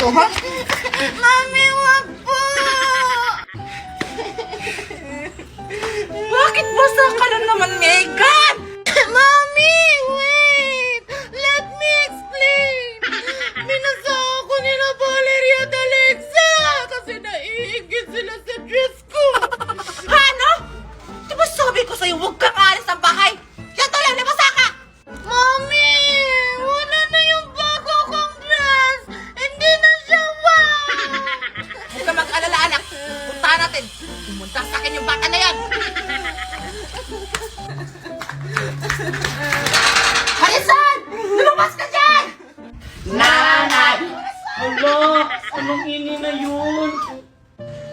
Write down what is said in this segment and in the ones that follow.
to, ha? Mami, wag po! Bakit basa ka na naman, Megan? Mami, wait! Let me explain! Binasa ako nila Valeria at Alexa kasi naiingit sila sa dress ko! Ano? Di ba sabi ko sa'yo, huwag kang alis ng bahay? Yan to lang, nabasa ka! Mami! Wala na yung bago kong dress! Hindi na siya wow! Huwag kang mag-alala, anak. Puntahan natin. Pumunta sa akin yung bata na yan. Halisan! Lumabas ka dyan! Nanay! Hala, anong ini na yun?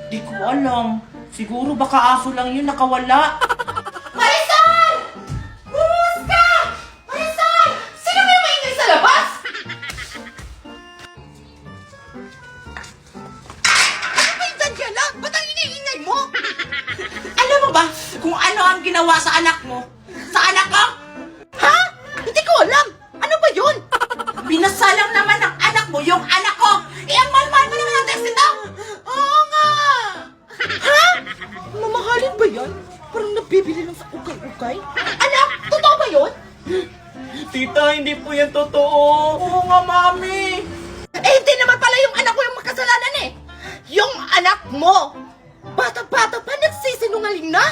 Di ko alam. Siguro baka aso lang yun nakawala. Marisol! Bumuhos ka! Marisol! Sino may maingay sa labas? Ano ba yung dadyalan? Ba't ang ingay mo? Alam mo ba kung ano ang ginawa sa anak mo? Sa anak ko? Ha? Hindi ko alam. Ano ba yun? Binasalang naman ng anak mo yung anak ko. Eh, ang mahal-mahal mo naman ang text nito. Oo nga! Ha? Mamahalin ba yan? Parang nabibili lang sa ukay-ukay? Anak, totoo ba yun? Tita, hindi po yan totoo. Oo nga, mami. Eh, hindi naman pala yung anak ko yung makasalanan eh. Yung anak mo. Bata-bata pa, nagsisinungaling na?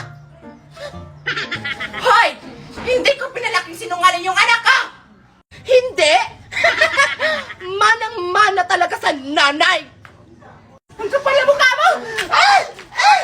Hoy! Hindi ko pinalaking sinungaling yung anak ko! Hindi? Manang-mana talaga sa nanay! Ang kapal na mukha mo! Ah! Ah!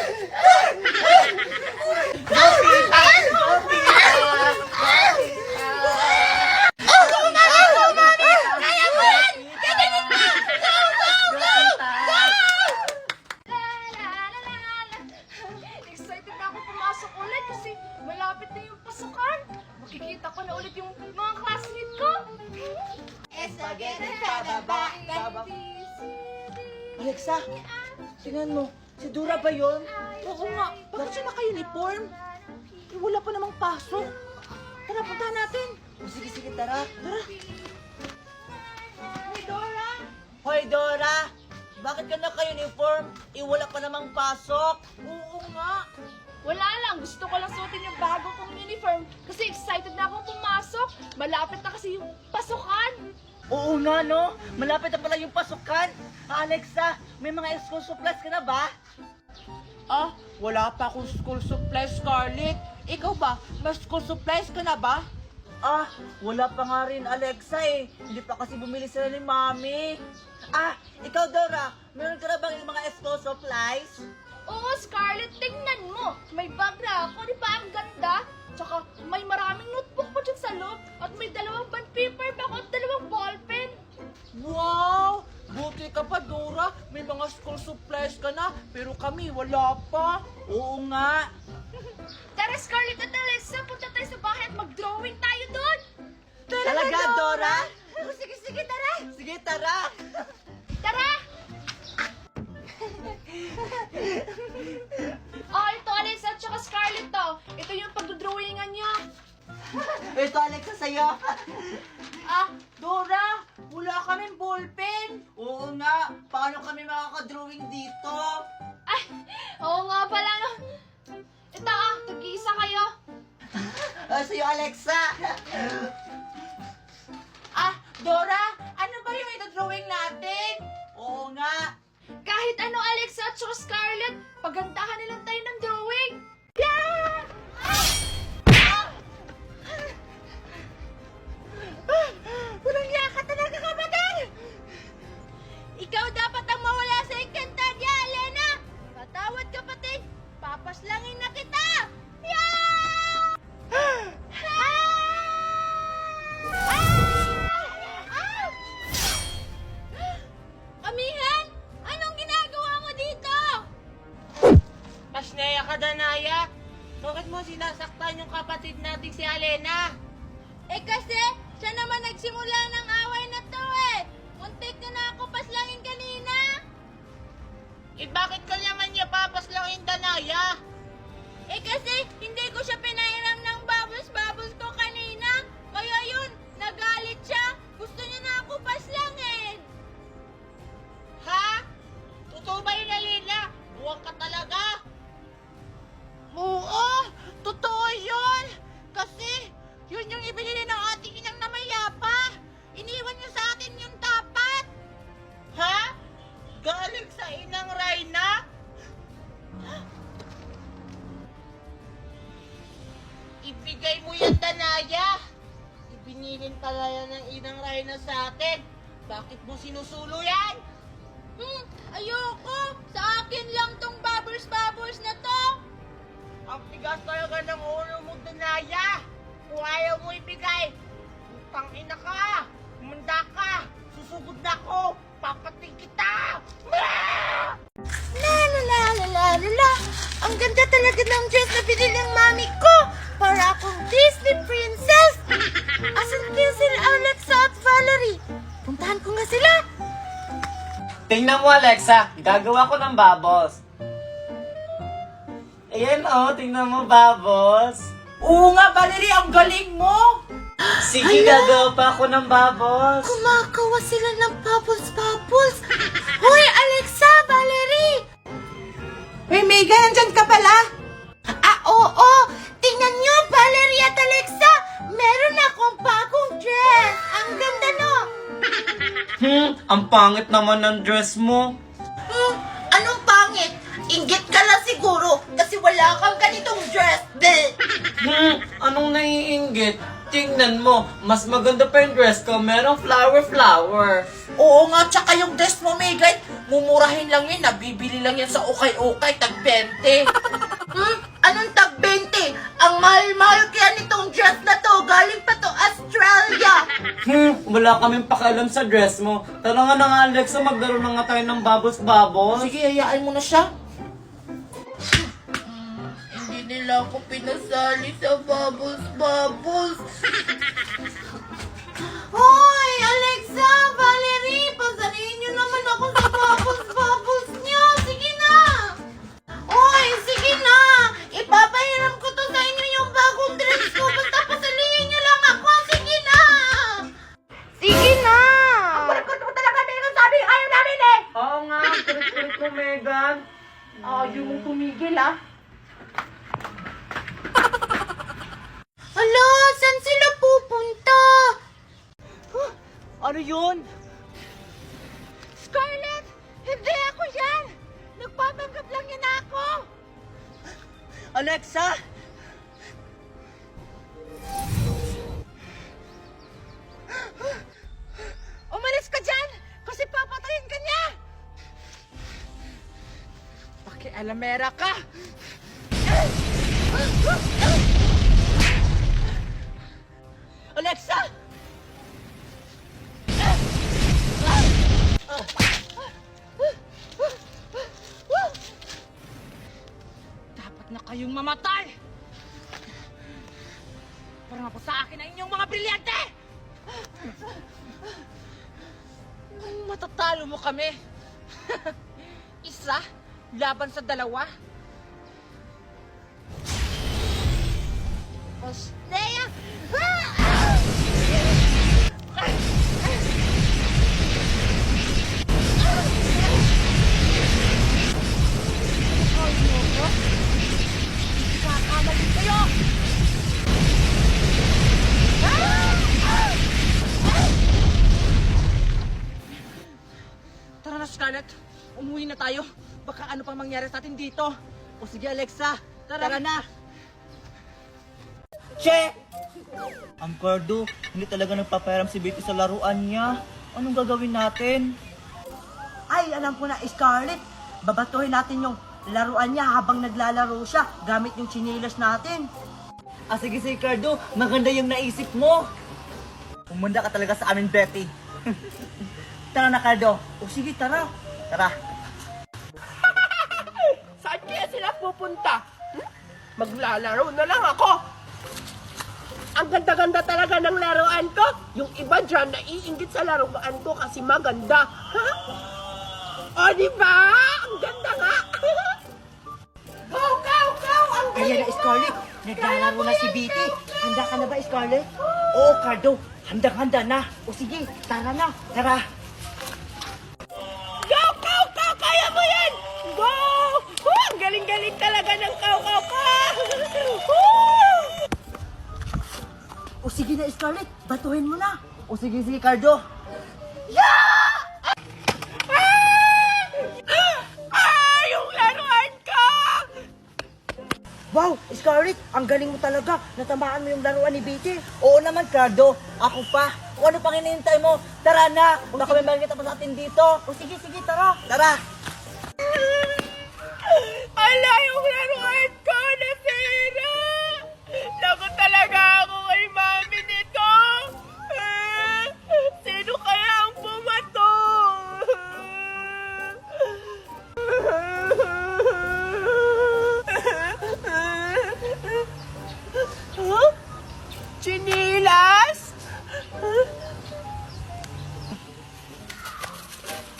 Excited na ako pumasok ulit kasi malapit na yung pasukan. Makikita ko na ulit yung mga classmate ko. Spaghetti pababa, Alexa, tingnan mo. Si Dora ba yun? Oo nga. Bakit siya naka-uniform? Eh, wala pa namang pasok. Tara, punta natin. Sige, sige, tara. Tara. Hey, Dora! Hoy, Dora! Bakit ka naka-uniform? Wala pa namang pasok. Oo nga. Wala lang, gusto ko lang suotin yung bago kong uniform kasi excited na akong pumasok. Malapit na kasi yung pasukan. Oo nga, no? Malapit na pala yung pasukan. Alexa, may mga school supplies ka na ba? Ah, wala pa akong school supplies, Scarlett. Ikaw ba? May school supplies ka na ba? Ah, wala pa nga rin, Alexa eh. Hindi pa kasi bumili sila ni Mami. Ah, ikaw, Dora, meron ka na bang mga school supplies? Oo, Scarlett, tingnan mo. May bag na ako, di ba? Ang ganda. Tsaka may maraming notebook pa dyan sa loob. At may 2 bond paper pa ako at 2 ballpen. Wow! Buti ka pa, Dora. May mga school supplies ka na, pero kami wala pa. Oo nga. Tara, Scarlett at Alexa, punta tayo sa bahay at mag-drawing tayo doon. Talaga, Dora? Sige, sige, tara. Sige, tara. Tara! Oh, ito Alexa at saka Scarlett to. Ito yung pagdodrawingan niya. Ito, Alexa, sa'yo. Ah, Dora, wala kaming ballpen. Oo nga. Paano kami makaka-drawing dito? ay, oo nga pala no. Ito tag-iisa kayo. Sa'yo, Alexa. Ah, Dora, ano ba yung ito-drawing natin? Oo nga. Kahit ano Alexa at saka Scarlett, pagandahan nilang tayo ng drawing. Yeah! Walang yaka talaga, kapatid! Ikaw dapat ang mawala sa Encantadia, Elena! Patawad, kapatid! Papaslangin na kita! Yeah! Amihan! Anong ginagawa mo dito? Pasneya ka, Danaya. Bakit mo sinasaktan yung kapatid natin si Alena? Eh kasi, siya naman nagsimula ng away na to eh! Muntik ko na ako paslangin kanina! Eh bakit ka naman niya papaslangin, Danaya? Eh kasi, hindi ko siya pinairam ng bubbles ko kanina! Kaya yun, nagalit siya! Gusto niya na ako paslangin! Pinapatalayan ng inang Rhino sa atin. Bakit mo sinusulo yan? Ayoko! Sa akin lang tong bubbles na to! Ang tigas talaga ng ulo mo, Danaya. Kung ayaw mo ibigay, utang ina ka. Manda ka. Susugod na ako. Papating kita. La la la la la la la! Ang ganda talaga ng dress na binili ng mami ko! Para akong Disney princess! Asan kaya sila Alexa at Valerie? Puntahan ko nga sila! Tingnan mo, Alexa. Gagawa ko ng bubbles. Ayan, oh. Tingnan mo, bubbles. Oo nga, Valerie, ang galing mo! Sige, gagawa pa ako ng bubbles. Kumakawa sila ng bubbles! Hoy, Alexa! Valerie! Hey, Megan, nandyan ka pala? Oo! Tingnan nyo, Valerie at Alexa! Meron akong bagong dress! Ang ganda, no? Ang pangit naman ng dress mo. Anong pangit? Inggit ka lang siguro kasi wala kang ganitong dress. Anong naiinggit? Tingnan mo, mas maganda pa yung dress ko. Merong flower. Oo nga, tsaka yung dress mo, Megan, mumurahin lang yan. Nabibili lang yan sa ukay-ukay, tag 20. Anong tag 20? Ang mahal-mahal kaya nitong dress na to. Galing pa to Australia. Wala kaming pakialam sa dress mo. Tara nga na nga, Alexa, maglaro na nga tayo ng bubbles. Sige, hayaan mo na siya. Hindi nila ako pinasali sa bubbles. Hoy, Alexa! Valerie! Pasanin nyo naman ako sa bubbles nyo! Sige na! Hoy, sige na! Ipapahiram ko to sa inyo yung bagong dress ko. Basta pasalihin nyo lang ako. Sige na! Sige na! Kulit mo talaga, Megan. Sabi, ayaw namin eh. Oo nga, kulit ko, Megan. Ayaw mong tumigil, ah. Hala, saan sila pupunta? Ano yun? Scarlett! Hindi ako yan! Nagpapanggap lang yan ako! Alexa? Umalis ka dyan! Kasi papatayin ka niya! Pakialamera ka! Alexa! Dapat na kayong mamatay! Parang ako sa akin ang inyong mga brilyante! Matatalo mo kami! Isa laban sa dalawa? Ostea! Kakamali kayo! Tara na, Scarlett. Umuwi na tayo. Baka ano pang mangyari sa atin dito. O sige, Alexa. Tara na. Che! Ang Cardo, hindi talaga nagpapayaram si Betty sa laruan niya. Anong gagawin natin? Ay, alam ko na, Scarlett. Babatuhin natin yung laruan niya habang naglalaro siya gamit yung chinilas natin. Sige, Cardo. Maganda yung naisip mo. Umanda ka talaga sa amin, Betty. Tara na, Cardo. O sige, tara. Tara. Saan kaya sila pupunta? Maglalaro na lang ako. Ang ganda-ganda talaga ng laruan ko. Yung iba dyan naiinggit sa laruan ko kasi maganda. Ha? O, diba? Ang ganda nga. Go! Ang Ayan na, Scarlett. Naglalaro na si Betty. Handa ka na ba, Scarlett? Oo, Cardo. Handang-handa na. O sige, tara na. Tara. Go! Kaya mo yan! Go! Ang galing-galing talaga ng kaw ko! O sige na, Scarlett. Batuhin mo na. O sige, Cardo. Yung laruan ko! Wow! Wow, Scarlett, ang galing mo talaga. Natamaan mo yung laruan ni BT. Oo naman, Cardo. Ako pa. Kung ano pang hinihintay mo, tara na. Baka may makikita pa sa atin dito. O sige, tara. Tara. Ala, yung laruan ko nasira. Lagot talaga ako kay mami nito. Sino kaya ang bumato? Huh? Chinilas?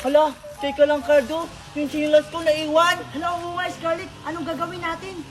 Hala, teka lang, Cardo. Yung sinilas ko naiwan. Hala, oo nga, Scarlett. Anong gagawin natin?